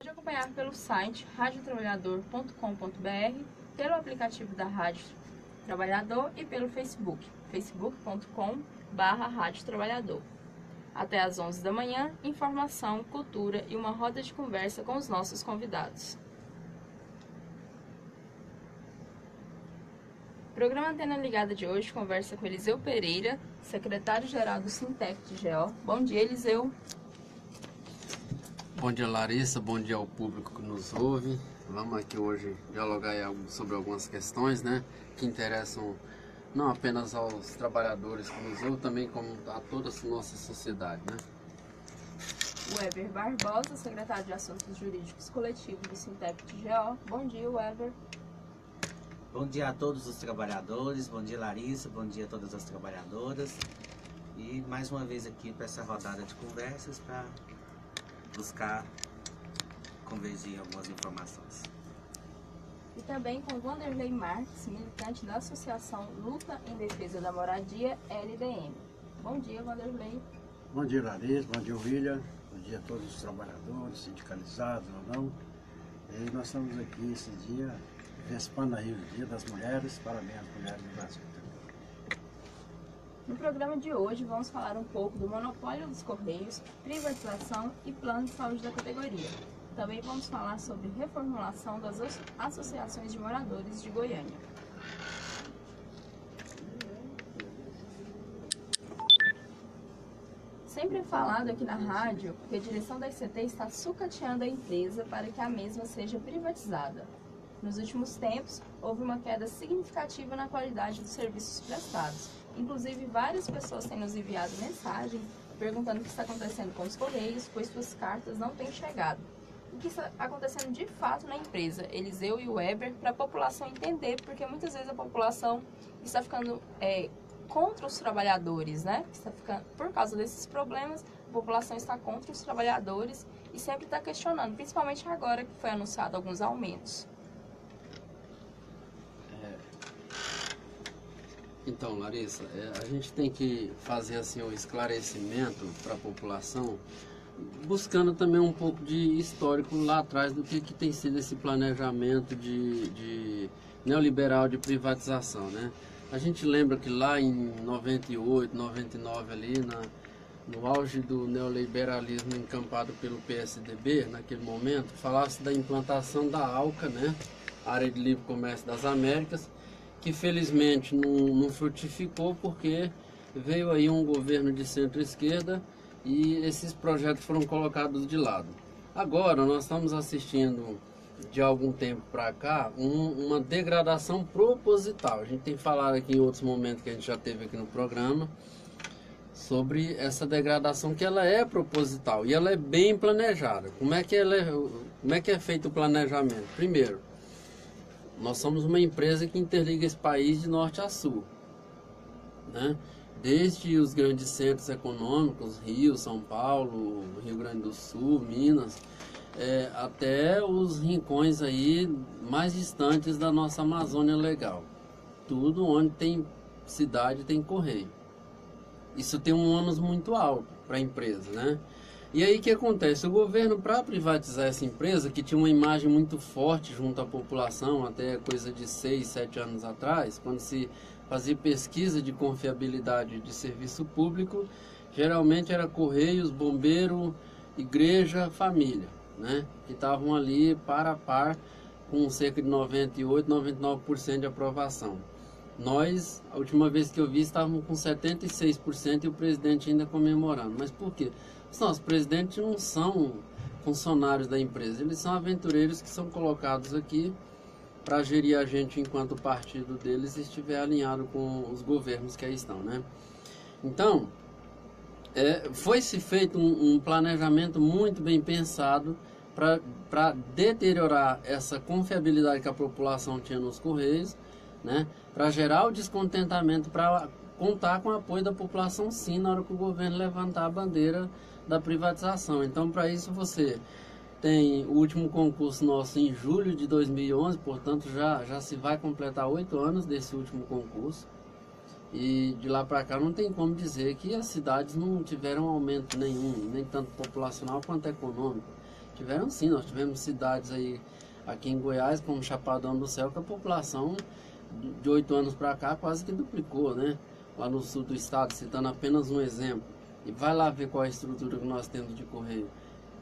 pode acompanhar pelo site radiotrabalhador.com.br, pelo aplicativo da Rádio Trabalhador e pelo Facebook, facebook.com/Rádio Trabalhador. Até às 11 da manhã, informação, cultura e uma roda de conversa com os nossos convidados. O programa Antena Ligada de hoje conversa com Eliseu Pereira, secretário-geral do Sintec de GO. Bom dia, Eliseu. Bom dia, Larissa. Bom dia ao público que nos ouve. Vamos aqui hoje dialogar sobre algumas questões, né, que interessam não apenas aos trabalhadores que nos ouvem, também como a toda a nossa sociedade, né? Weber Barbosa, secretário de Assuntos Jurídicos Coletivos do Sintec de GO. Bom dia, Weber. Bom dia a todos os trabalhadores, bom dia, Larissa, bom dia a todas as trabalhadoras. E mais uma vez aqui para essa rodada de conversas para buscar convergir em algumas informações. E também com Wanderley Marques, militante da Associação Luta em Defesa da Moradia, LDM. Bom dia, Wanderley. Bom dia, Larissa, bom dia, William, bom dia a todos os trabalhadores, sindicalizados ou não. E nós estamos aqui esse dia, vespando aí o Dia das Mulheres. Parabéns às mulheres do Brasil. No programa de hoje vamos falar um pouco do monopólio dos Correios, privatização e plano de saúde da categoria. Também vamos falar sobre reformulação das associações de moradores de Goiânia. Sempre é falado aqui na rádio que a direção da ICT está sucateando a empresa para que a mesma seja privatizada. Nos últimos tempos, houve uma queda significativa na qualidade dos serviços prestados. Inclusive, várias pessoas têm nos enviado mensagens perguntando o que está acontecendo com os Correios, pois suas cartas não têm chegado. O que está acontecendo de fato na empresa, Eliseu e Weber, para a população entender, porque muitas vezes a população está ficando contra os trabalhadores, né? Por causa desses problemas, a população está contra os trabalhadores e sempre está questionando, principalmente agora que foi anunciado alguns aumentos. Então, Larissa, a gente tem que fazer assim um esclarecimento para a população, buscando também um pouco de histórico lá atrás do que tem sido esse planejamento de neoliberal de privatização, né? A gente lembra que lá em 98, 99 ali, no auge do neoliberalismo encampado pelo PSDB, naquele momento, falava-se da implantação da ALCA, né? Área de Livre Comércio das Américas, que felizmente não frutificou porque veio aí um governo de centro-esquerda e esses projetos foram colocados de lado. Agora nós estamos assistindo de algum tempo para cá uma degradação proposital. A gente tem falado aqui em outros momentos que a gente já teve aqui no programa sobre essa degradação, que ela é proposital e ela é bem planejada. Como é que é feito o planejamento? Primeiro, nós somos uma empresa que interliga esse país de norte a sul, né? Desde os grandes centros econômicos, Rio, São Paulo, Rio Grande do Sul, Minas, até os rincões aí mais distantes da nossa Amazônia legal. Tudo onde tem cidade tem correio. Isso tem um ônus muito alto para a empresa, né? E aí o que acontece? O governo, para privatizar essa empresa, que tinha uma imagem muito forte junto à população, até coisa de 6, 7 anos atrás, quando se fazia pesquisa de confiabilidade de serviço público, geralmente era Correios, Bombeiro, Igreja, Família, né? Que estavam ali par a par com cerca de 98, 99% de aprovação. Nós, a última vez que eu vi, estávamos com 76% e o presidente ainda comemorando. Mas por quê? Os presidentes não são funcionários da empresa, eles são aventureiros que são colocados aqui para gerir a gente enquanto o partido deles estiver alinhado com os governos que aí estão, né? Então, foi-se feito um planejamento muito bem pensado para deteriorar essa confiabilidade que a população tinha nos Correios, né? Para gerar o descontentamento, para contar com o apoio da população, sim, na hora que o governo levantar a bandeira da privatização. Então, para isso, você tem o último concurso nosso em julho de 2011, portanto, já se vai completar 8 anos desse último concurso. E de lá para cá não tem como dizer que as cidades não tiveram aumento nenhum, nem tanto populacional quanto econômico. Tiveram sim, nós tivemos cidades aí, aqui em Goiás, como Chapadão do Céu, que a população de 8 anos para cá quase que duplicou, né? Lá no sul do estado, citando apenas um exemplo. E vai lá ver qual é a estrutura que nós temos de correio.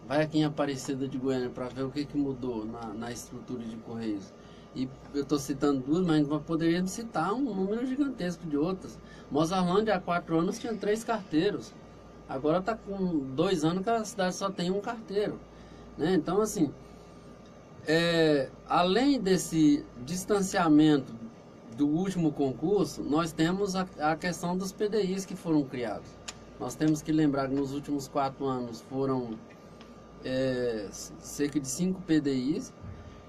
Vai aqui em Aparecida de Goiânia para ver o que mudou na estrutura de correios. E eu estou citando duas, mas poderíamos citar um número gigantesco de outras. Mozarlândia, há 4 anos, tinha 3 carteiros. Agora está com 2 anos que a cidade só tem um carteiro, né? Então, assim, além desse distanciamento do último concurso, nós temos a questão dos PDIs que foram criados. Nós temos que lembrar que nos últimos 4 anos foram cerca de 5 PDIs.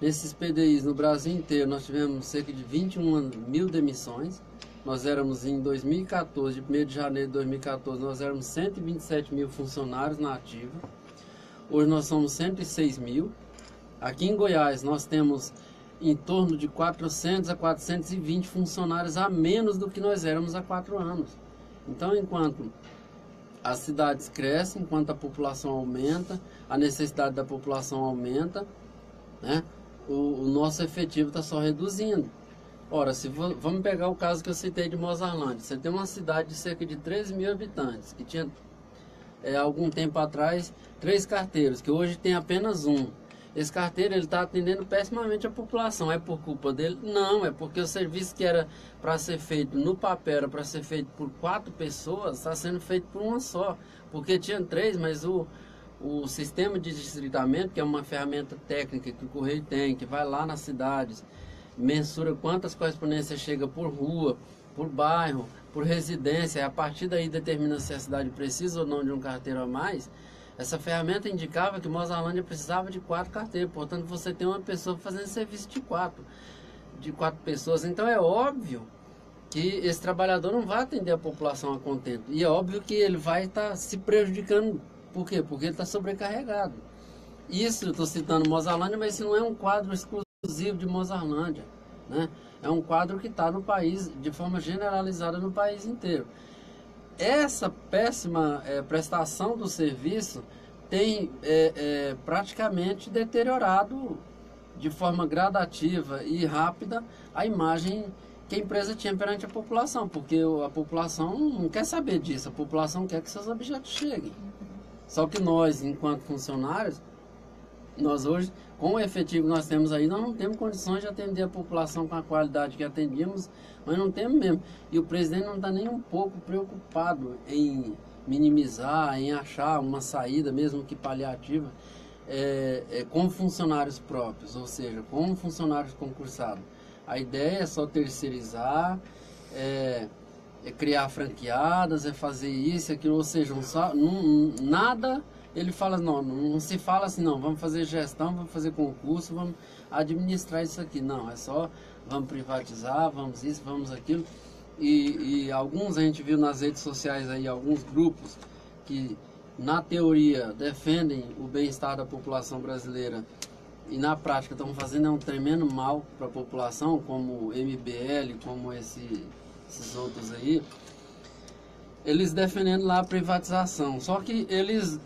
Nesses PDIs, no Brasil inteiro, nós tivemos cerca de 21 mil demissões. Nós éramos em 2014, de 1º de janeiro de 2014, nós éramos 127 mil funcionários na ativa. Hoje nós somos 106 mil. Aqui em Goiás nós temos em torno de 400 a 420 funcionários a menos do que nós éramos há 4 anos. Então, enquanto as cidades crescem, enquanto a população aumenta, a necessidade da população aumenta, né, o nosso efetivo está só reduzindo. Ora, vamos pegar o caso que eu citei de Mozarlândia. Você tem uma cidade de cerca de 13 mil habitantes, que tinha, algum tempo atrás, 3 carteiros, que hoje tem apenas um. Esse carteiro está atendendo pessimamente a população. É por culpa dele? Não, é porque o serviço que era para ser feito no papel, era para ser feito por 4 pessoas, está sendo feito por uma só. Porque tinha 3, mas o sistema de distritamento, que é uma ferramenta técnica que o Correio tem, que vai lá nas cidades, mensura quantas correspondências chega por rua, por bairro, por residência, e a partir daí determina se a cidade precisa ou não de um carteiro a mais. Essa ferramenta indicava que Mozarlândia precisava de 4 carteiros, portanto você tem uma pessoa fazendo serviço de 4 pessoas. Então é óbvio que esse trabalhador não vai atender a população a contento, e é óbvio que ele vai estar se prejudicando. Por quê? Porque ele está sobrecarregado. Isso, eu estou citando Mozarlândia, mas isso não é um quadro exclusivo de Mozarlândia, né? É um quadro que está no país, de forma generalizada no país inteiro. Essa péssima prestação do serviço tem praticamente deteriorado de forma gradativa e rápida a imagem que a empresa tinha perante a população, porque a população não quer saber disso, a população quer que seus objetos cheguem. Só que nós, enquanto funcionários, nós hoje, com o efetivo que nós temos aí, nós não temos condições de atender a população com a qualidade que atendíamos, mas não temos mesmo. E o presidente não está nem um pouco preocupado em minimizar, em achar uma saída, mesmo que paliativa, com funcionários próprios, ou seja, com funcionários concursados. A ideia é só terceirizar, criar franqueadas, fazer isso, aquilo, ou seja, nada, ele fala, não se fala assim, não, vamos fazer gestão, vamos fazer concurso, vamos administrar isso aqui, não, é só, vamos privatizar, vamos isso, vamos aquilo, e alguns a gente viu nas redes sociais aí, alguns grupos que na teoria defendem o bem-estar da população brasileira e na prática estão fazendo um tremendo mal para a população, como o MBL, como esses outros aí, eles defendendo lá a privatização. Só que eles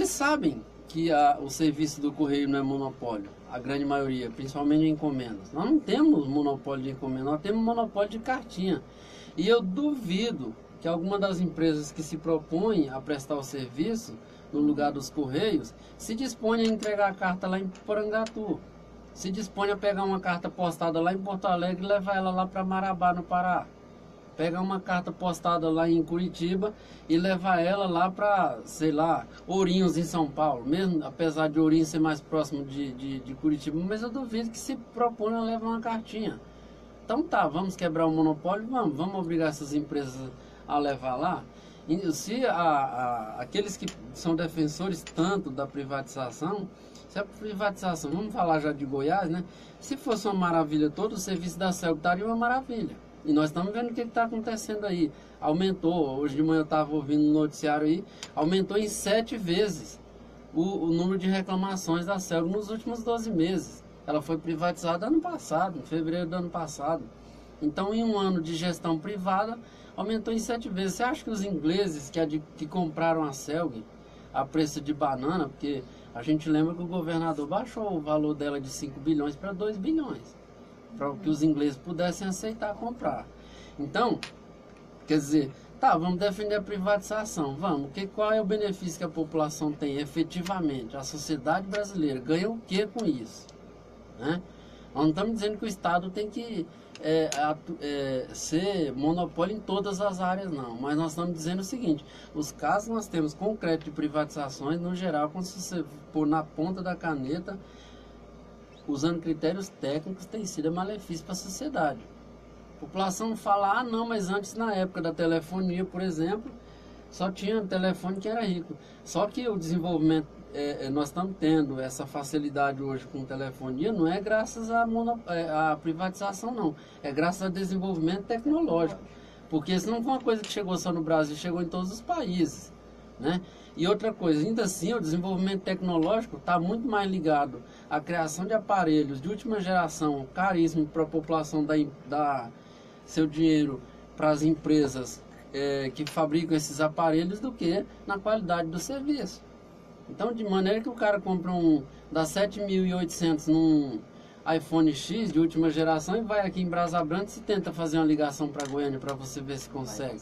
sabem que o serviço do Correio não é monopólio, a grande maioria, principalmente em encomendas. Nós não temos monopólio de encomenda, nós temos monopólio de cartinha. E eu duvido que alguma das empresas que se propõem a prestar o serviço no lugar dos Correios se dispõe a entregar a carta lá em Porangatu, se dispõe a pegar uma carta postada lá em Porto Alegre e levar ela lá para Marabá, no Pará. Pegar uma carta postada lá em Curitiba e levar ela lá para, sei lá, Ourinhos, em São Paulo. Mesmo, apesar de Ourinhos ser mais próximo de Curitiba, mas eu duvido que se propõe a levar uma cartinha. Então tá, vamos quebrar o monopólio? Vamos obrigar essas empresas a levar lá? E se aqueles que são defensores tanto da privatização, se a privatização, vamos falar já de Goiás, né? Se fosse uma maravilha, todo o serviço da CELG estaria uma maravilha. E nós estamos vendo o que está acontecendo aí. Aumentou, hoje de manhã eu estava ouvindo no noticiário aí, aumentou em 7 vezes o número de reclamações da CELG nos últimos 12 meses. Ela foi privatizada ano passado, em fevereiro do ano passado. Então, em um ano de gestão privada, aumentou em 7 vezes. Você acha que os ingleses que compraram a CELG a preço de banana, porque A gente lembra que o governador baixou o valor dela de 5 bilhões para 2 bilhões, para que os ingleses pudessem aceitar comprar. Então, quer dizer, tá, vamos defender a privatização, vamos. Qual é o benefício que a população tem efetivamente? A sociedade brasileira ganha o que com isso? Né? Nós não estamos dizendo que o Estado tem que ser monopólio em todas as áreas, não. Mas nós estamos dizendo o seguinte, os casos que nós temos concretos de privatizações, no geral, quando você pôr na ponta da caneta, usando critérios técnicos, tem sido malefício para a sociedade. A população fala, ah não, mas antes, na época da telefonia, por exemplo, só tinha telefone que era rico. Só que o desenvolvimento, nós estamos tendo essa facilidade hoje com telefonia, não é graças à privatização, não. É graças ao desenvolvimento tecnológico. Porque isso não foi uma coisa que chegou só no Brasil, chegou em todos os países. Né? E outra coisa, ainda assim, o desenvolvimento tecnológico está muito mais ligado à criação de aparelhos de última geração, caríssimo para a população dar seu dinheiro para as empresas que fabricam esses aparelhos do que na qualidade do serviço. Então, de maneira que o cara compra dá 7.800 num iPhone X de última geração e vai aqui em Brasa Branca e tenta fazer uma ligação para Goiânia para você ver se consegue.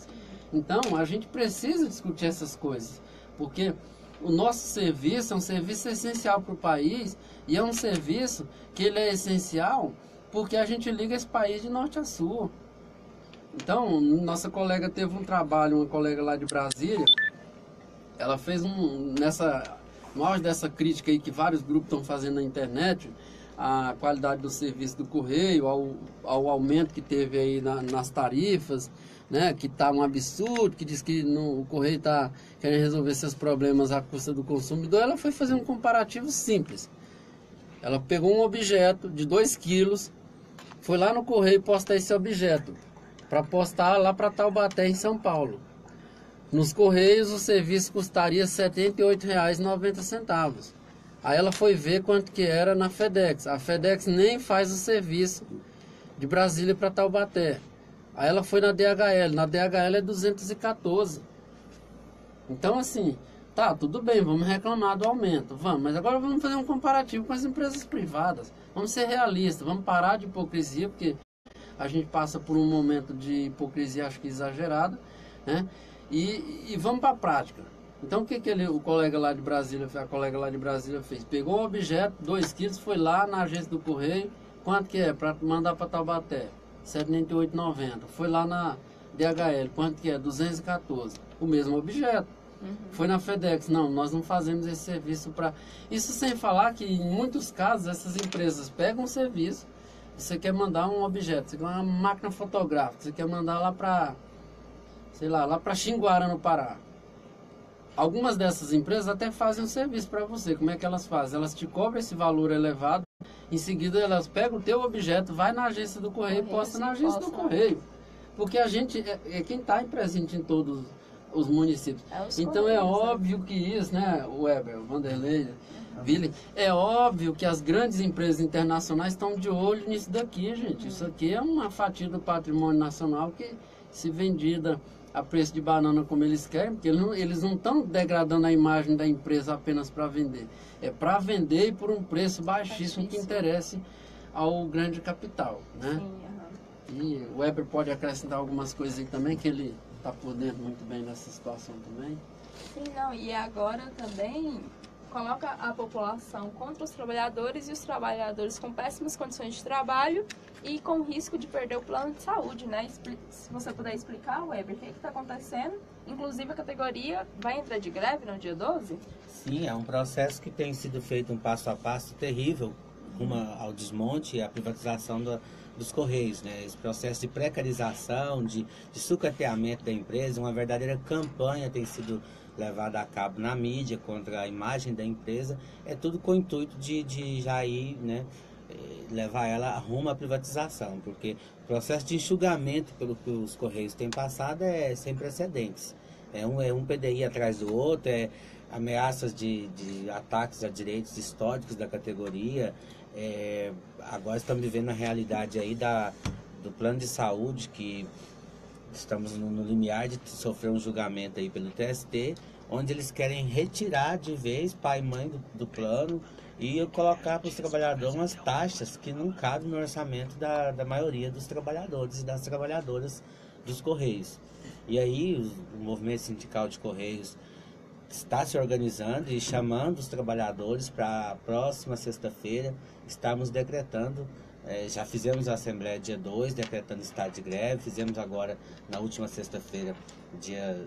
Então, a gente precisa discutir essas coisas, porque o nosso serviço é um serviço essencial para o país e é um serviço que ele é essencial porque a gente liga esse país de norte a sul. Então, nossa colega teve um trabalho, uma colega lá de Brasília, ela fez no auge dessa crítica aí que vários grupos estão fazendo na internet, a qualidade do serviço do Correio, ao aumento que teve aí nas tarifas, né, que está um absurdo, que diz que o Correio está querendo resolver seus problemas à custa do consumidor. Ela foi fazer um comparativo simples. Ela pegou um objeto de 2 quilos, foi lá no Correio postar esse objeto, para postar lá para Taubaté, em São Paulo. Nos Correios, o serviço custaria R$ 78,90. Aí ela foi ver quanto que era na FedEx. A FedEx nem faz o serviço de Brasília para Taubaté. Aí ela foi na DHL. Na DHL é 214. Então, assim, tá, tudo bem, vamos reclamar do aumento. Vamos, mas agora vamos fazer um comparativo com as empresas privadas. Vamos ser realistas, vamos parar de hipocrisia, porque a gente passa por um momento de hipocrisia, acho que exagerada, né? E vamos para a prática. Então, o que a colega lá de Brasília fez? Pegou o objeto, 2 quilos, foi lá na agência do Correio. Quanto que é para mandar para Taubaté? R$ 78,90. Foi lá na DHL. Quanto que é? 214. O mesmo objeto. Foi na FedEx. Não, nós não fazemos esse serviço para... Isso sem falar que, em muitos casos, essas empresas pegam um serviço. Você quer mandar um objeto, você quer uma máquina fotográfica, você quer mandar lá para... sei lá para Xinguara, no Pará. Algumas dessas empresas até fazem um serviço para você. Como é que elas fazem? Elas te cobram esse valor elevado, em seguida elas pegam o teu objeto, vai na agência do Correio e posta na agência do Correio. Porque a gente é quem está presente em todos os municípios. Então é óbvio que isso, né, Weber, Vanderlei, Vili, é óbvio que as grandes empresas internacionais estão de olho nisso daqui, gente. Isso aqui é uma fatia do patrimônio nacional que, se vendida a preço de banana como eles querem, porque eles não estão degradando a imagem da empresa apenas para vender. É para vender e por um preço baixíssimo que interesse ao grande capital, né? Sim, E o Weber pode acrescentar algumas coisas aí também, que ele está por dentro muito bem nessa situação também. Sim, não, e agora também coloca a população contra os trabalhadores e os trabalhadores com péssimas condições de trabalho e com risco de perder o plano de saúde, né? Se você puder explicar, Weber, o que está acontecendo? Inclusive, a categoria vai entrar de greve no dia 12? Sim, é um processo que tem sido feito um passo a passo terrível, rumo ao desmonte e à privatização dos Correios, né? Esse processo de precarização, de sucateamento da empresa, uma verdadeira campanha tem sido levada a cabo na mídia contra a imagem da empresa, é tudo com o intuito de já ir, né, levar ela rumo à privatização, porque o processo de enxugamento pelo que os Correios têm passado é sem precedentes. É um PDI atrás do outro, ameaças de ataques a direitos históricos da categoria. Agora estamos vivendo a realidade aí do plano de saúde, que estamos no limiar de sofrer um julgamento aí pelo TST, onde eles querem retirar de vez pai e mãe do plano e colocar para os trabalhadores umas taxas que não cabem no orçamento da maioria dos trabalhadores e das trabalhadoras dos Correios. E aí o movimento sindical de Correios está se organizando e chamando os trabalhadores para a próxima sexta-feira. Estamos decretando, já fizemos a Assembleia dia 2, decretando estado de greve, fizemos agora na última sexta-feira, dia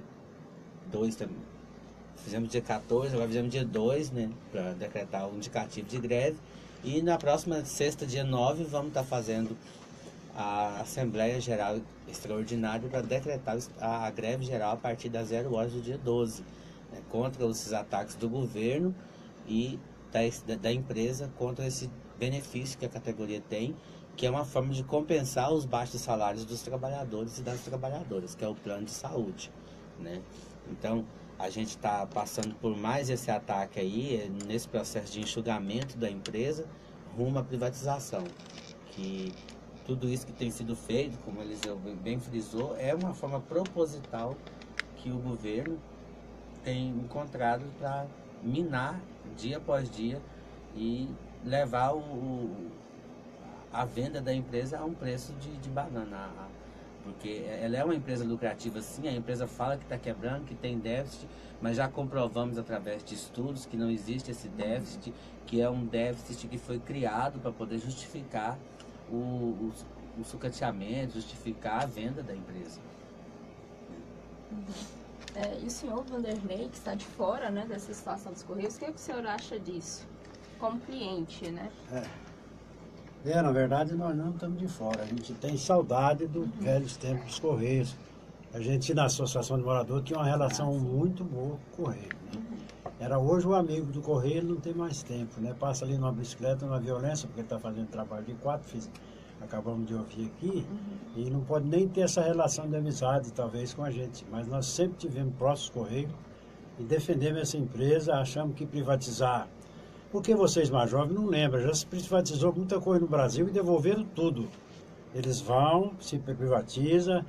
2 também. Fizemos dia 14, agora fizemos dia 2, né, para decretar o indicativo de greve. E na próxima sexta, dia 9, vamos estar fazendo a Assembleia Geral Extraordinária para decretar a greve geral a partir das 0 horas do dia 12, né, contra esses ataques do governo e da empresa contra esse benefício que a categoria tem, que é uma forma de compensar os baixos salários dos trabalhadores e das trabalhadoras, que é o plano de saúde, né? Então, a gente está passando por mais esse ataque aí, nesse processo de enxugamento da empresa, rumo à privatização. Que tudo isso que tem sido feito, como Eliseu bem frisou, é uma forma proposital que o governo tem encontrado para minar dia após dia e levar a venda da empresa a um preço de banana. Porque ela é uma empresa lucrativa, sim, a empresa fala que está quebrando, que tem déficit, mas já comprovamos através de estudos que não existe esse déficit, que é um déficit que foi criado para poder justificar o sucateamento, justificar a venda da empresa. E o senhor Vanderlei, que está de fora, né, dessa situação dos Correios, o que o senhor acha disso? Como cliente, né? Na verdade, nós não estamos de fora. A gente tem saudade dos velhos tempos dos Correios. A gente, na Associação de Moradores, tinha uma relação muito boa com o Correio, né? Era hoje o amigo do Correio, ele não tem mais tempo, né? Passa ali numa bicicleta, numa violência, porque ele está fazendo trabalho de 4, acabamos de ouvir aqui, e não pode nem ter essa relação de amizade, talvez, com a gente. Mas nós sempre tivemos próximos Correios e defendemos essa empresa, achamos que privatizar. Porque vocês mais jovens não lembram, já se privatizou muita coisa no Brasil e devolveram tudo. Eles vão, se privatiza,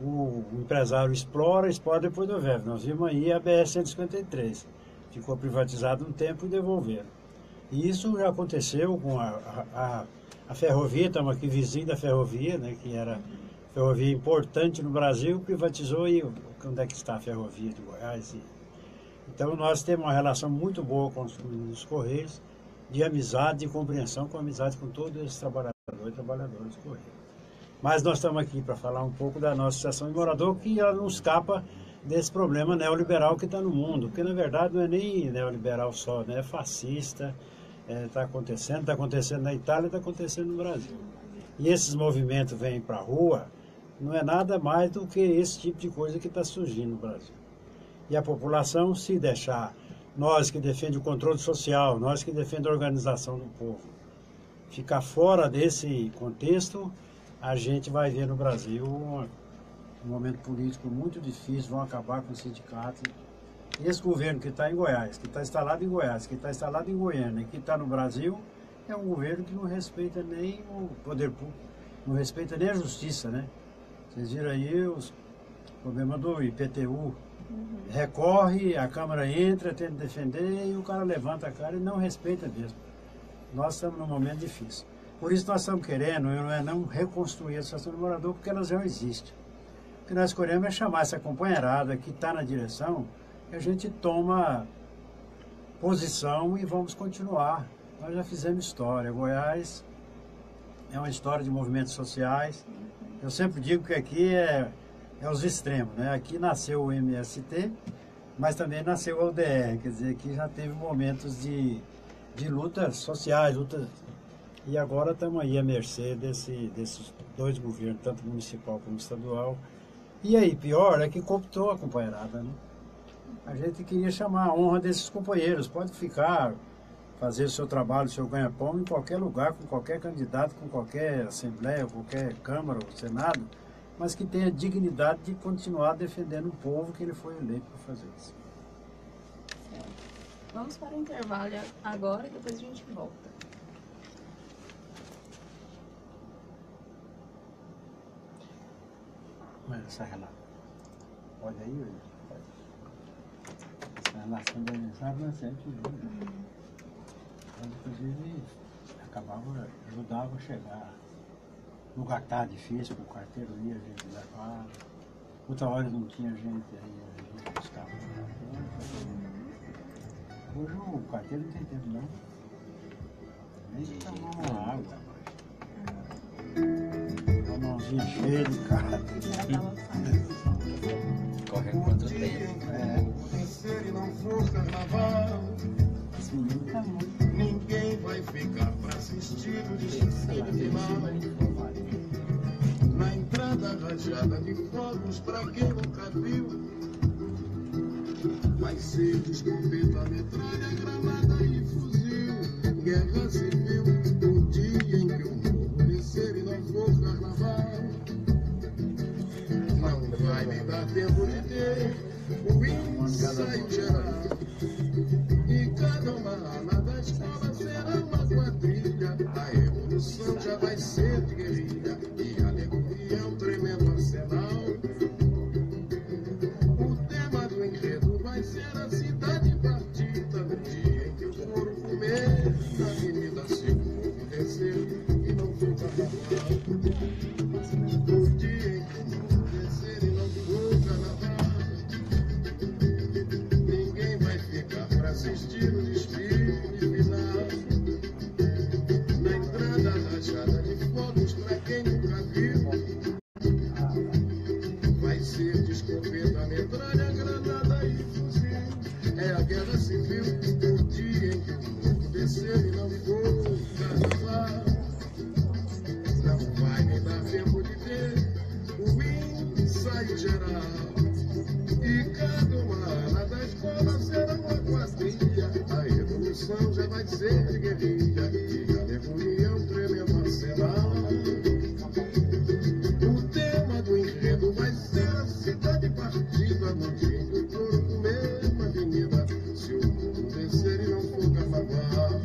o empresário explora, depois devolve. Nós vimos aí a BR-153, ficou privatizado um tempo e devolveram. E isso já aconteceu com a ferrovia, estamos aqui vizinho da ferrovia, né, que era ferrovia importante no Brasil, privatizou e onde é que está a ferrovia de Goiás? Então nós temos uma relação muito boa com os Correios, de amizade, de compreensão, com amizade com todos esses trabalhadores e trabalhadoras do Correio. Mas nós estamos aqui para falar um pouco da nossa Associação de Morador, que ela não escapa desse problema neoliberal que está no mundo, porque na verdade não é nem neoliberal só, né? É fascista, está acontecendo na Itália, está acontecendo no Brasil. E esses movimentos vêm para a rua, não é nada mais do que esse tipo de coisa que está surgindo no Brasil. E a população, se deixar, nós que defendemos o controle social, nós que defendemos a organização do povo, ficar fora desse contexto, a gente vai ver no Brasil um momento político muito difícil, vão acabar com os sindicatos. Esse governo que está em Goiás, que está instalado em Goiás, que está instalado em Goiânia e que está no Brasil, é um governo que não respeita nem o poder público, não respeita nem a justiça, né? Vocês viram aí os problemas do IPTU. Recorre, a Câmara entra, tenta defender e o cara levanta a cara e não respeita mesmo. Nós estamos num momento difícil. Por isso nós estamos querendo, não reconstruir a Associação de Morador, porque ela já existe. O que nós queremos é chamar essa companheirada que está na direção, que a gente toma posição e vamos continuar. Nós já fizemos história. Goiás é uma história de movimentos sociais. Eu sempre digo que aqui é os extremos, né? Aqui nasceu o MST, mas também nasceu a UDR, quer dizer, aqui já teve momentos de lutas sociais, e agora estamos aí à mercê desses dois governos, tanto municipal como estadual. E aí, pior é que cooptou a companheirada, né? A gente queria chamar a honra desses companheiros, pode ficar, fazer o seu trabalho, o seu ganha-pão em qualquer lugar, com qualquer candidato, com qualquer assembleia, qualquer Câmara ou Senado, mas que tenha dignidade de continuar defendendo o povo que ele foi eleito para fazer isso. Vamos para o intervalo agora e depois a gente volta. Mas essa Renata, olha aí, olha. nascendo do aniversário, nascendo de julho. Então, inclusive, ajudava a chegar. No lugar que estava difícil, o quarteiro ia, a gente levava. Outra hora não tinha gente, aí a gente buscava. Hoje o quarteiro não tem tempo não. Nem de tomar uma água. Uma mãozinha cheia de cara. Corre quanto tempo. Se não for carnaval, Esse menino tá muito. ninguém vai ficar pra assistir o desfile final. Na entrada rajada de fogos, pra quem nunca viu, vai ser de escopeta, metralha, granada e fuzil. Guerra civil, o dia em que o morro descer e não for carnaval. Não vai nem dar tempo de ter o ensaio geral. E cada uma ala da escola será uma quadrilha. A revolução já vai ser de guerrilha e a alegoria é um tremendo arsenal. O tema do enredo vai ser a cidade partida. No dia em que o couro comer na avenida, se o povo descer e não for carnaval. No dia em que o povo descer e não for carnaval, ninguém vai ficar pra assistir o desfile final. Na entrada rajada de fogos, pra quem nunca viu, vai ser de escopeta, metralha, granada e fuzil. É a guerra civil, o dia em que o mundo descer e não for carnaval. Não vai nem dar tempo de ver o ensaio geral. E cada uma ala da escola será uma quadrilha. A revolução já vai ser de guerrilha e a alegoria é um tremendo arsenal. O tema do enredo vai ser a cidade partida. No dia em que o couro comer uma avenida, se o mundo descer e não for carnaval.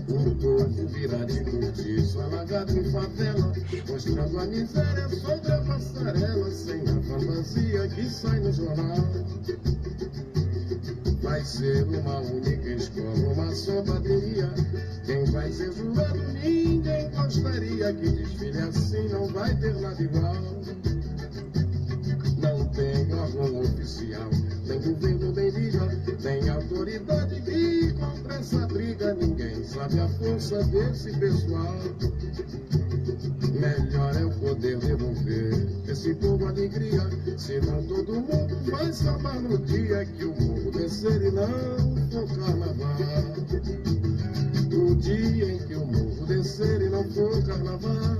O povo virá de cortiço, alagado em favela, mostrando a miséria sobre a passarela, sem a fantasia que sai no jornal. Vai ser uma única escola, uma só bateria. Quem vai ser jurado, ninguém gostaria. Que desfile assim não vai ter nada igual. Não tem órgão oficial, nem governo, nem liga, nem autoridade que contra essa briga. Ninguém sabe a força desse pessoal. Melhor é o poder devolver esse povo alegria, senão todo mundo vai sambar no dia que o morro descer e não for carnaval. O dia em que o morro descer e não for carnaval,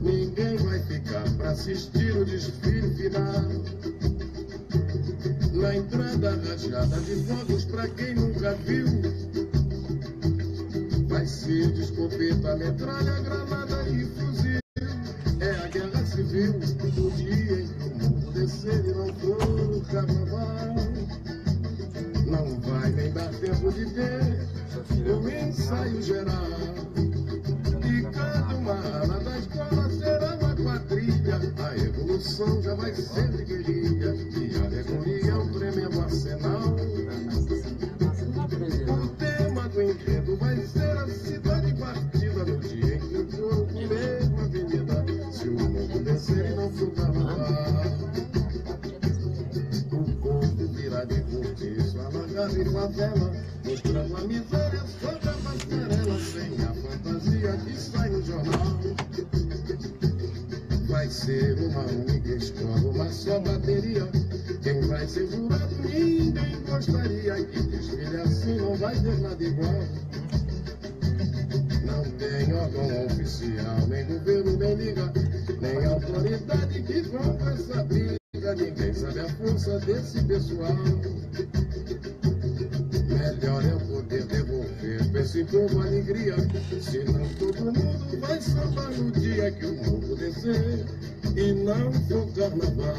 ninguém vai ficar pra assistir o desfile final. Na entrada rajada de fogos, pra quem nunca viu, vai ser de escopeta, metralha, granada e fuzil. É a guerra civil, o dia em que o mundo descer e não for carnaval. Não vai nem dar tempo de ver o ensaio geral. E cada uma ala da escola será uma quadrilha. A revolução já vai ser de guerrilha e a alegoria é um tremendo arsenal. O tema do enredo vai ser a cidade partida. No dia em que o couro comer uma avenida, se o mundo descer e não for carnaval. O povo virá de cortiço, alagado em favela, mostrando a miséria sobre a passarela, sem a fantasia que sai no jornal. Vai ser uma única escola, uma só bateria. Quem vai ser jurado, ninguém gostaria. Que desfile assim não vai ter nada igual. Não tem órgão oficial, nem governo, nem liga, nem autoridade que compra essa briga. Ninguém sabe a força desse pessoal. Melhor é o poder devolver pra esse povo alegria, senão todo mundo vai sambar no dia que o mundo descer e não for carnaval.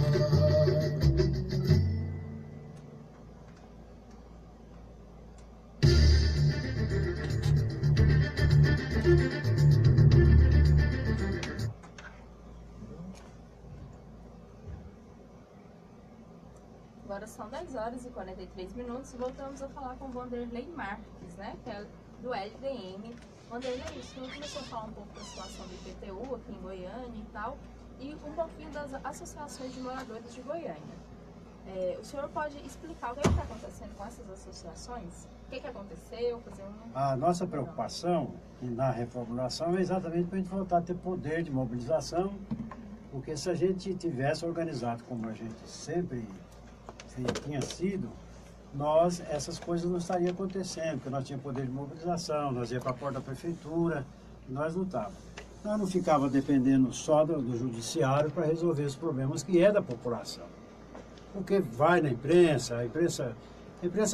2h43, voltamos a falar com o Vanderlei Marques, né, que é do LDN. Vanderlei, o senhor começou a falar um pouco da situação do IPTU aqui em Goiânia e tal, e um pouquinho das associações de moradores de Goiânia. O senhor pode explicar o que está acontecendo com essas associações? O que aconteceu? A nossa preocupação na reformulação é exatamente para a gente voltar a ter poder de mobilização, porque se a gente tivesse organizado como a gente sempre tinha sido, essas coisas não estariam acontecendo, porque nós tínhamos poder de mobilização, nós íamos para a porta da prefeitura, e nós lutávamos. Nós não ficávamos dependendo só do judiciário para resolver os problemas que é da população. Porque vai na imprensa, a imprensa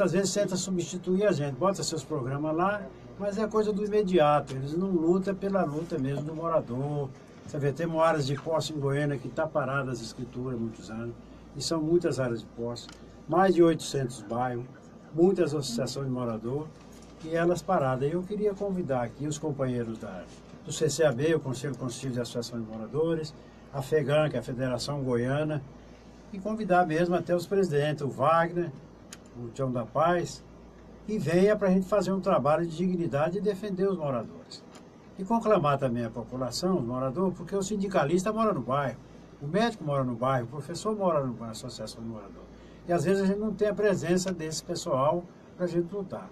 às vezes tenta substituir a gente, bota seus programas lá, mas é coisa do imediato, eles não lutam pela luta mesmo do morador. Você vê, temos áreas de posse em Goiânia que está parada as escrituras há muitos anos, e são muitas áreas de posse, mais de 800 bairros, muitas associações de morador, e elas paradas. Eu queria convidar aqui os companheiros do CCAB, o Conselho Constitutivo de Associações de Moradores, a FEGAN, que é a Federação Goiana, e convidar mesmo até os presidentes, o Wagner, o Tião da Paz, e venha para a gente fazer um trabalho de dignidade e defender os moradores. E conclamar também a população, os moradores, porque o sindicalista mora no bairro, o médico mora no bairro, o professor mora na associação de moradores. E às vezes a gente não tem a presença desse pessoal para a gente lutar.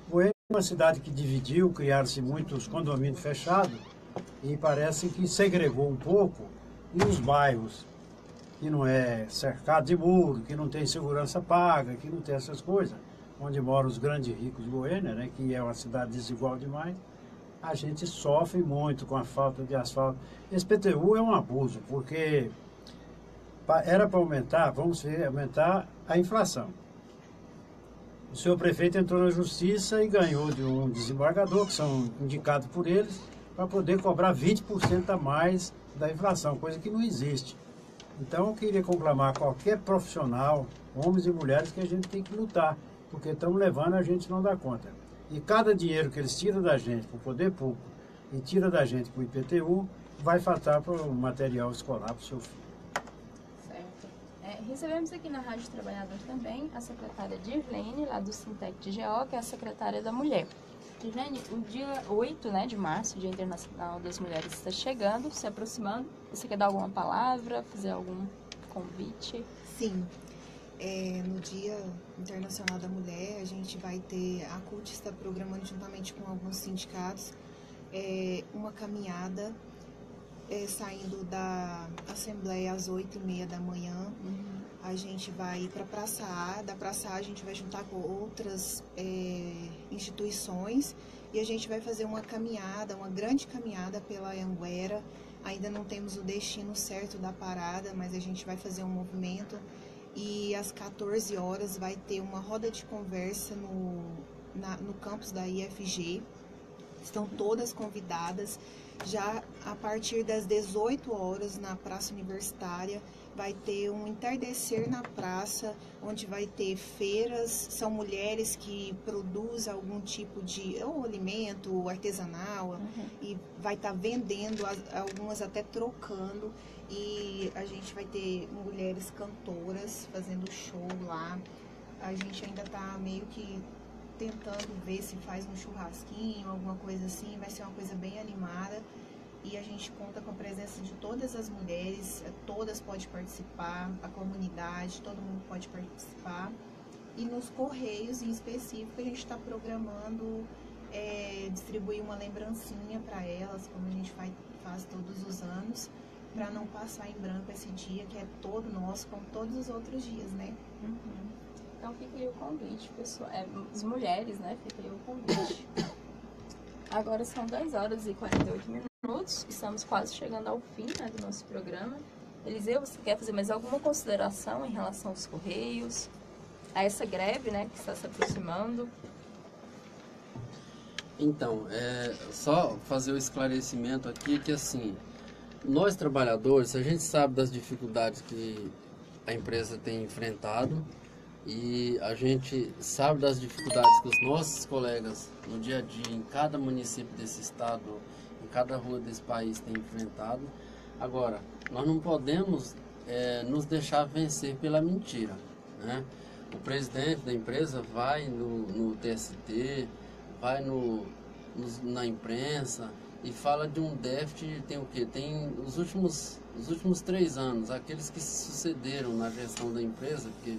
Goiânia é uma cidade que dividiu, criaram-se muitos condomínios fechados e parece que segregou um pouco, e os bairros que não é cercado de muro, que não tem segurança paga, que não tem essas coisas, onde moram os grandes ricos de Goiânia, né, que é uma cidade desigual demais, a gente sofre muito com a falta de asfalto. Esse IPTU é um abuso, porque era para aumentar, aumentar a inflação. O senhor prefeito entrou na justiça e ganhou de um desembargador, que são indicados por eles, para poder cobrar 20% a mais da inflação, coisa que não existe. Então eu queria conclamar qualquer profissional, homens e mulheres, que a gente tem que lutar, porque estão levando, a gente não dá conta. E cada dinheiro que eles tiram da gente para o poder público e tiram da gente para o IPTU, vai faltar para o material escolar para o seu filho. Certo. Recebemos aqui na Rádio Trabalhador também a secretária Dirlene, lá do Sintec de GO, que é a secretária da Mulher. Dirlene, o dia 8, de março, Dia Internacional das Mulheres, está chegando, se aproximando. Você quer dar alguma palavra, fazer algum convite? Sim. No Dia Internacional da Mulher, a gente vai ter, a CUT está programando juntamente com alguns sindicatos uma caminhada saindo da Assembleia às 8h30 da manhã. A gente vai para a Praça A, da Praça A a gente vai juntar com outras instituições e a gente vai fazer uma caminhada, uma grande caminhada pela Anhanguera. Ainda não temos o destino certo da parada, mas a gente vai fazer um movimento. E às 14 horas vai ter uma roda de conversa no campus da IFG. Estão todas convidadas. Já a partir das 18 horas na Praça Universitária vai ter um entardecer na praça, onde vai ter feiras. São mulheres que produzem algum tipo de alimento artesanal e vai estar vendendo, algumas até trocando. E a gente vai ter mulheres cantoras fazendo show lá. A gente ainda está meio que tentando ver se faz um churrasquinho, alguma coisa assim. Vai ser uma coisa bem animada. E a gente conta com a presença de todas as mulheres, todas podem participar, a comunidade, todo mundo pode participar. E nos Correios, em específico, a gente está programando distribuir uma lembrancinha para elas, como a gente faz todos os anos, para não passar em branco esse dia, que é todo nosso, como todos os outros dias, né? Então fica aí o convite, pessoal. As mulheres, fica aí o convite. Agora são 2h48, estamos quase chegando ao fim do nosso programa. Eliseu, você quer fazer mais alguma consideração em relação aos Correios, a essa greve que está se aproximando? Então, só fazer o esclarecimento aqui que assim, nós trabalhadores, a gente sabe das dificuldades que a empresa tem enfrentado e a gente sabe das dificuldades que os nossos colegas no dia a dia, em cada município desse estado, em cada rua desse país têm enfrentado. Agora, nós não podemos nos deixar vencer pela mentira, né? o presidente da empresa vai no TST, vai na imprensa e fala de um déficit, tem o quê? Tem os últimos 3 anos, aqueles que se sucederam na gestão da empresa, porque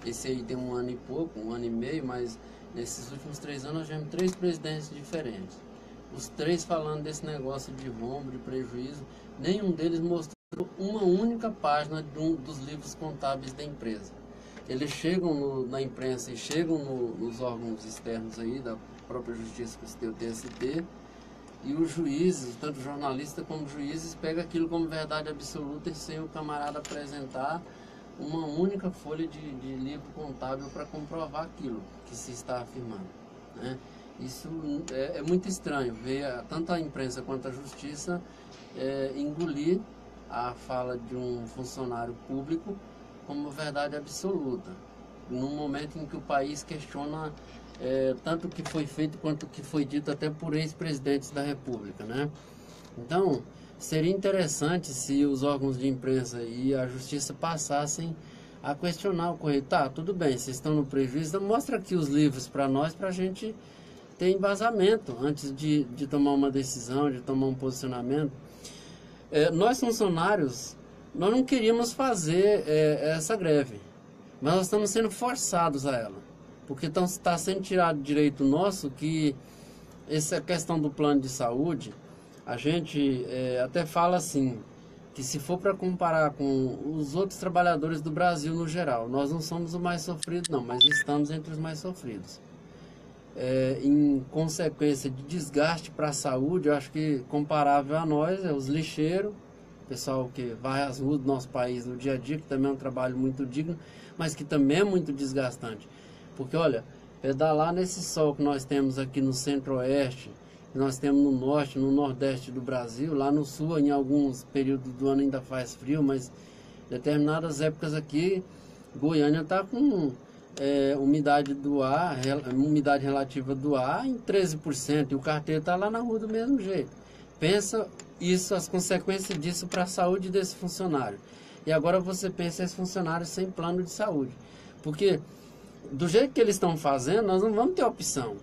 esse aí tem 1 ano e pouco, 1 ano e meio, mas nesses últimos 3 anos nós tivemos 3 presidentes diferentes. Os 3 falando desse negócio de rombo, de prejuízo, nenhum deles mostrou uma única página dos livros contábeis da empresa. Eles chegam na imprensa e chegam nos órgãos externos aí, da própria Justiça, que tem o TST, e os juízes, tanto jornalistas como juízes, pegam aquilo como verdade absoluta e sem o camarada apresentar uma única folha de livro contábil para comprovar aquilo que se está afirmando, né? Isso é muito estranho, ver tanto a imprensa quanto a justiça engolir a fala de um funcionário público como verdade absoluta, num momento em que o país questiona tanto o que foi feito quanto o que foi dito até por ex-presidentes da República, né? Então, seria interessante se os órgãos de imprensa e a justiça passassem a questionar o Correio. Tá, tudo bem, vocês estão no prejuízo, então mostra aqui os livros para nós, para a gente ter embasamento antes de tomar uma decisão, de tomar um posicionamento. Nós funcionários, nós não queríamos fazer essa greve, mas nós estamos sendo forçados a ela, porque está sendo tirado direito nosso, que essa questão do plano de saúde, a gente até fala assim, que se for para comparar com os outros trabalhadores do Brasil no geral, nós não somos os mais sofridos não, mas estamos entre os mais sofridos. Em consequência de desgaste para a saúde, eu acho que comparável a nós os lixeiros, pessoal que vai às ruas do nosso país no dia a dia, que também é um trabalho muito digno, mas que também é muito desgastante. Porque, olha, pedalar nesse sol que nós temos aqui no centro-oeste, que nós temos no norte, no nordeste do Brasil, lá no sul, em alguns períodos do ano ainda faz frio, mas em determinadas épocas aqui, Goiânia está com umidade do ar, umidade relativa do ar em 13%, e o carteiro está lá na rua do mesmo jeito. Pensa isso, as consequências disso para a saúde desse funcionário. E agora você pensa esse funcionário sem plano de saúde. Porque do jeito que eles estão fazendo, nós não vamos ter opção.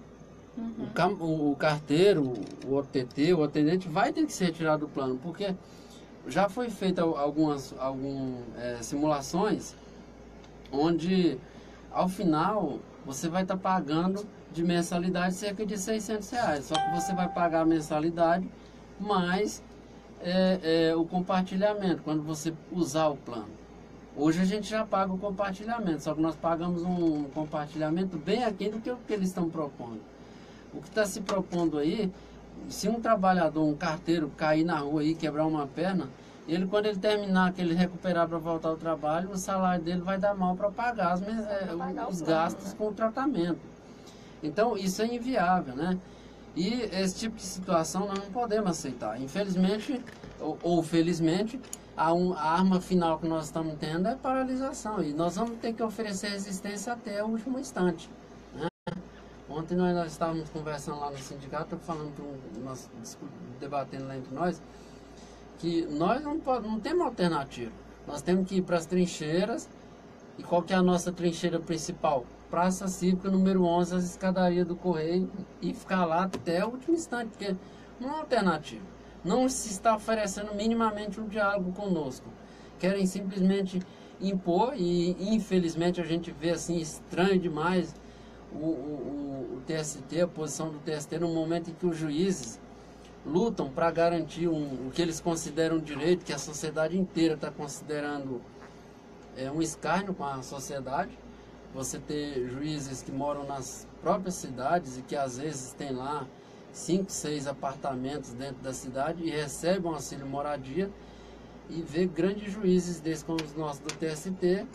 O carteiro, o OTT, o atendente vai ter que ser retirado do plano, porque já foi feita algumas simulações onde ao final você vai estar pagando de mensalidade cerca de R$600, só que você vai pagar a mensalidade mais o compartilhamento, quando você usar o plano. Hoje a gente já paga o compartilhamento, só que nós pagamos um compartilhamento bem aquém do que o que eles estão propondo. O que está se propondo aí, se um trabalhador, um carteiro, cair na rua e quebrar uma perna, ele, quando ele terminar, que ele recuperar para voltar ao trabalho, o salário dele vai dar mal para pagar os gastos com o tratamento. Então, isso é inviável, né? E esse tipo de situação nós não podemos aceitar. Infelizmente, ou felizmente, a arma final que nós estamos tendo é paralisação. E nós vamos ter que oferecer resistência até o último instante. Ontem nós estávamos conversando lá no sindicato, falando nós debatendo lá entre nós, que nós não temos alternativa. Nós temos que ir para as trincheiras. E qual que é a nossa trincheira principal? Praça Cívica, número 11, as escadarias do Correio, e ficar lá até o último instante, porque não há alternativa. Não se está oferecendo minimamente um diálogo conosco. Querem simplesmente impor, e infelizmente a gente vê assim estranho demais o TST, a posição do TST, no momento em que os juízes lutam para garantir o que eles consideram direito, que a sociedade inteira está considerando um escárnio com a sociedade. Você ter juízes que moram nas próprias cidades e que às vezes tem lá 5, 6 apartamentos dentro da cidade e recebem um auxílio moradia, e ver grandes juízes desses como os nossos do TST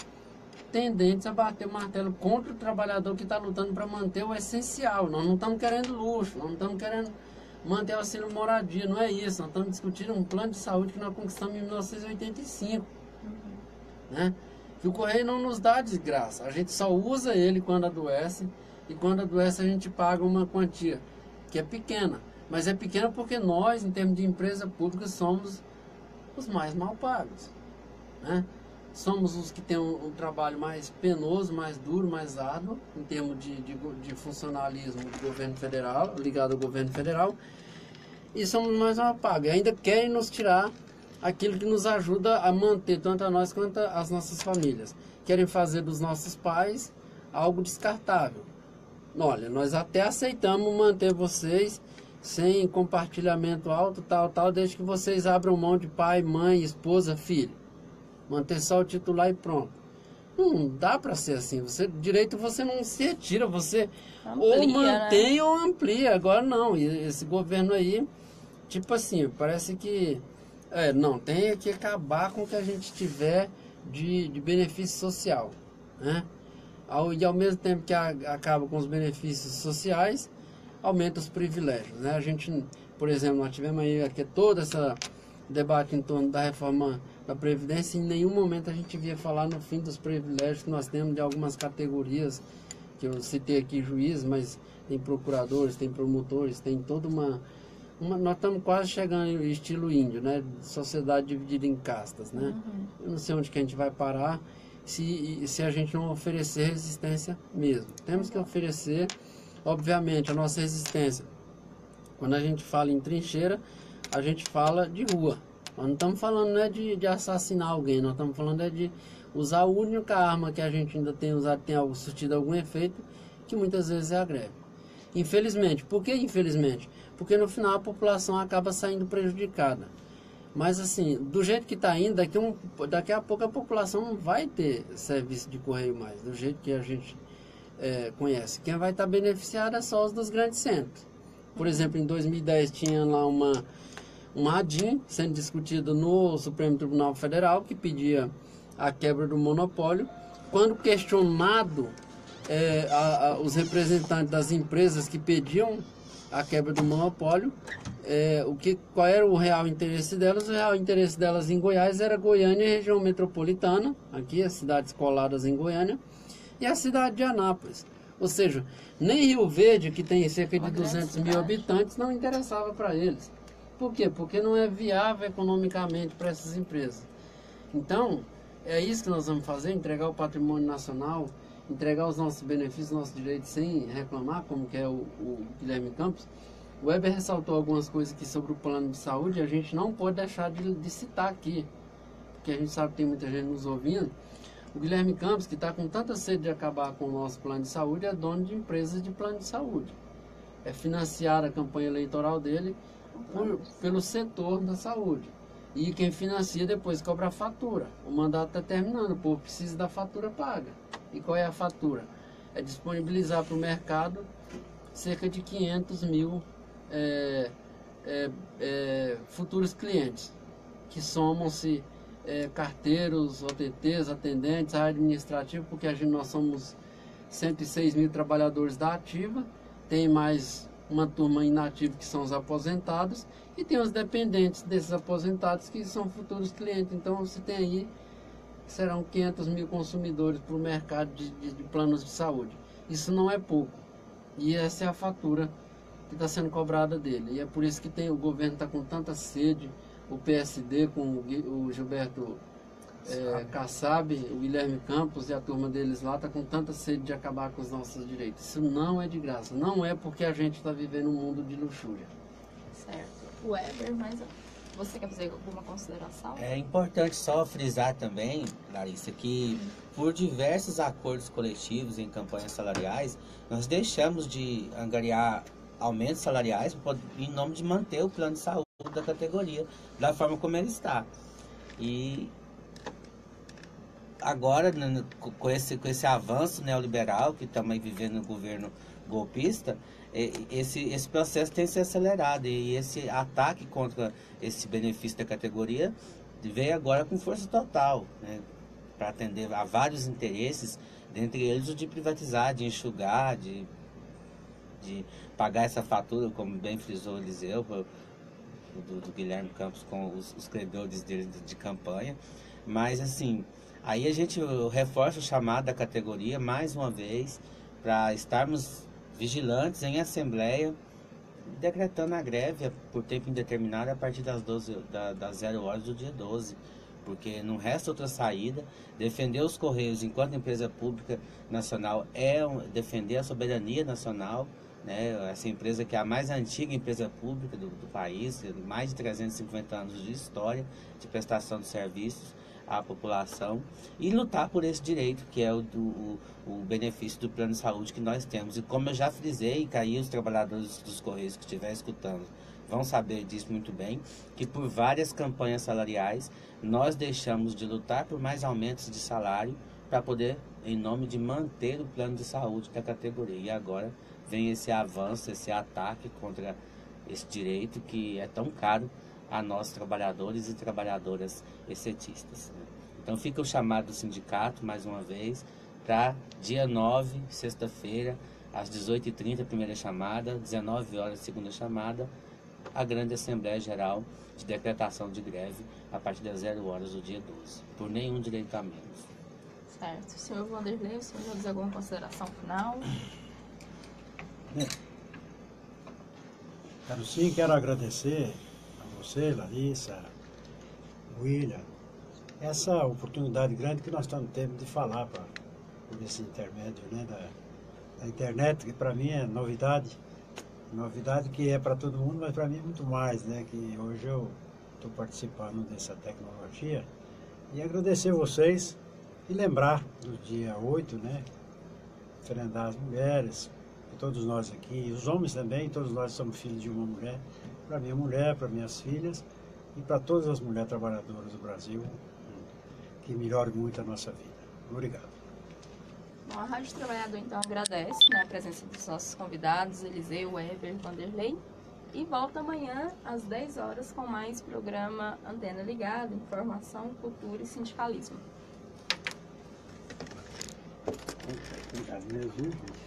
tendentes a bater o martelo contra o trabalhador que está lutando para manter o essencial. Nós não estamos querendo luxo, nós não estamos querendo manter o auxílio moradia, não é isso. Nós estamos discutindo um plano de saúde que nós conquistamos em 1985, né? Que o Correio não nos dá desgraça, a gente só usa ele quando adoece, e quando adoece a gente paga uma quantia que é pequena, mas é pequena porque nós, em termos de empresa pública, somos os mais mal pagos, né? somos os que têm um trabalho mais penoso, mais duro, mais árduo, em termos de funcionalismo do governo federal, ligado ao governo federal, e somos mais uma paga. E ainda querem nos tirar aquilo que nos ajuda a manter tanto a nós quanto as nossas famílias. Querem fazer dos nossos pais algo descartável. Olha, nós até aceitamos manter vocês sem compartilhamento alto, tal, desde que vocês abram mão de pai, mãe, esposa, filho. Manter só o titular e pronto. Não dá para ser assim. Direito você não se retira, você Amplia, ou mantém, né? ou amplia. Agora não. E esse governo aí, tipo assim, parece que não, tem que acabar com o que a gente tiver de benefício social, né? E ao mesmo tempo que acaba com os benefícios sociais, aumenta os privilégios, né? A gente, por exemplo, nós tivemos aí aqui todo esse debate em torno da reforma da Previdência, e em nenhum momento a gente via falar no fim dos privilégios que nós temos de algumas categorias, que eu citei aqui juízes, mas tem procuradores, tem promotores, tem toda uma nós estamos quase chegando em estilo índio, né? Sociedade dividida em castas, né? Eu não sei onde que a gente vai parar se a gente não oferecer resistência mesmo. Temos que oferecer, obviamente, a nossa resistência. Quando a gente fala em trincheira, a gente fala de rua. Nós não estamos falando de assassinar alguém, nós estamos falando de usar a única arma que a gente ainda tem usado, tem surtido algum efeito, que muitas vezes é a greve. Infelizmente. Por que infelizmente? Porque no final a população acaba saindo prejudicada. Mas assim, do jeito que está indo, daqui a pouco a população não vai ter serviço de correio mais, do jeito que a gente conhece. Quem vai estar beneficiado é só os dos grandes centros. Por exemplo, em 2010 tinha lá uma ADIM sendo discutida no Supremo Tribunal Federal, que pedia a quebra do monopólio. Quando questionado os representantes das empresas que pediam a quebra do monopólio, qual era o real interesse delas? O real interesse delas em Goiás era Goiânia e região metropolitana, aqui as cidades coladas em Goiânia, e a cidade de Anápolis. Ou seja, nem Rio Verde, que tem cerca de 200 mil habitantes, não interessava para eles. Por quê? Porque não é viável economicamente para essas empresas. Então, é isso que nós vamos fazer, entregar o patrimônio nacional, entregar os nossos benefícios, nossos direitos sem reclamar, como que é o Guilherme Campos. O Weber ressaltou algumas coisas aqui sobre o plano de saúde, e a gente não pode deixar de citar aqui, porque a gente sabe que tem muita gente nos ouvindo. O Guilherme Campos, que está com tanta sede de acabar com o nosso plano de saúde, é dono de empresas de plano de saúde. É financiar a campanha eleitoral dele pelo setor da saúde. E quem financia depois cobra a fatura. O mandato está terminando, o povo precisa da fatura paga. E qual é a fatura? É disponibilizar para o mercado cerca de 500 mil futuros clientes, que somam-se carteiros, OTTs, atendentes, área administrativa, porque nós somos 106 mil trabalhadores da ativa, tem mais uma turma inativa que são os aposentados, e tem os dependentes desses aposentados que são futuros clientes. Então você tem aí, serão 500 mil consumidores para o mercado de planos de saúde. Isso não é pouco, e essa é a fatura que está sendo cobrada dele, e é por isso que o governo está com tanta sede. O PSD com o Gilberto Kassab, o Guilherme Campos e a turma deles lá está com tanta sede de acabar com os nossos direitos. Isso não é de graça, não é porque a gente está vivendo um mundo de luxúria. Certo. Weber, mas você quer fazer alguma consideração? É importante só frisar também, Larissa, que por diversos acordos coletivos em campanhas salariais, nós deixamos de angariar aumentos salariais em nome de manter o plano de saúde da categoria da forma como ele está. E agora, com esse avanço neoliberal que estamos vivendo no governo golpista, esse processo tem se acelerado, e esse ataque contra esse benefício da categoria veio agora com força total, né, para atender a vários interesses, dentre eles o de privatizar, de enxugar, de pagar essa fatura, como bem frisou o Eliseu, do Guilherme Campos com os credores dele de campanha. Mas assim, aí a gente reforça o chamado da categoria mais uma vez para estarmos vigilantes em assembleia, decretando a greve por tempo indeterminado a partir das 0 horas do dia 12, porque não resta outra saída. Defender os Correios enquanto empresa pública nacional é defender a soberania nacional, né? Essa empresa que é a mais antiga empresa pública do país, mais de 350 anos de história de prestação de serviços à população, e lutar por esse direito que é o benefício do plano de saúde que nós temos. E como eu já frisei, e aí os trabalhadores dos Correios que estiver escutando vão saber disso muito bem, que por várias campanhas salariais nós deixamos de lutar por mais aumentos de salário para poder, em nome de manter o plano de saúde da categoria. E agora vem esse avanço, esse ataque contra esse direito que é tão caro a nós trabalhadores e trabalhadoras excetistas, né? Então fica o chamado do sindicato, mais uma vez, para dia 9, sexta-feira, às 18h30, primeira chamada, 19 horas, segunda chamada, a grande Assembleia Geral de decretação de greve a partir das 0 horas do dia 12, por nenhum direito a menos. Certo. Senhor Vanderlei, o senhor já diz alguma consideração final? Quero agradecer a você, Larissa, William, essa oportunidade grande que nós estamos tendo de falar por esse intermédio, né, da internet, que para mim é novidade que é para todo mundo, mas para mim é muito mais, né, que hoje eu estou participando dessa tecnologia. E agradecer vocês e lembrar do dia 8, né, enfrentar as mulheres, todos nós aqui, os homens também, todos nós somos filhos de uma mulher, para minha mulher, para minhas filhas e para todas as mulheres trabalhadoras do Brasil, que melhore muito a nossa vida. Obrigado. Bom, a Rádio Trabalhador então agradece, né, a presença dos nossos convidados, Eliseu, Weber, Vanderlei, e volta amanhã às 10 horas com mais programa Antena Ligada, Informação, Cultura e Sindicalismo. Obrigado mesmo.